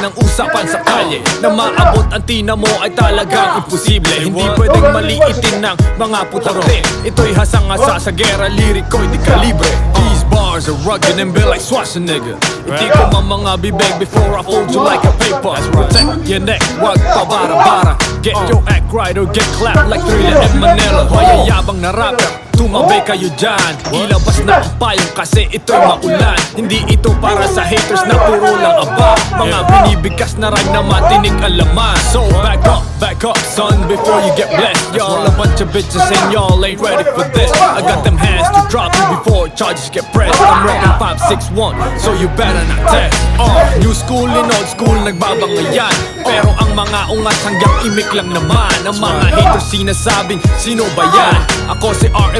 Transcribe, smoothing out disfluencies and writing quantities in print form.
ng usapan sa kalye. Na maabot ang tina mo ay talagang imposible. Hindi pwedeng maliitin ng mga putakte. Ito'y hasang-asa sa gera, liriko'y di kalibre. These bars are rugged and built like Schwarzenegger. Hindi ko mga bibig before I fold you like a paper. Protect your neck, wag pabara-bara. Get your act right or get clapped like Thriller and Manila. Mayayabang na rapper, tumabi kayo dyan. Ilabas na ang payong kasi ito'y maulan. Hindi ito para sa haters na puro lang aba. Mga binibigkas na rhyme na matinig ang laman. So back up son before you get blessed. Y'all a bunch of bitches and y'all ain't ready for this. I got them hands to drop you before charges get pressed. I'm rocking 561 so you better not test. New school and old school nagbabangayan. Pero ang mga ungas hanggang imik lang naman. Ang mga haters sinasabing sino ba yan? Ako si RM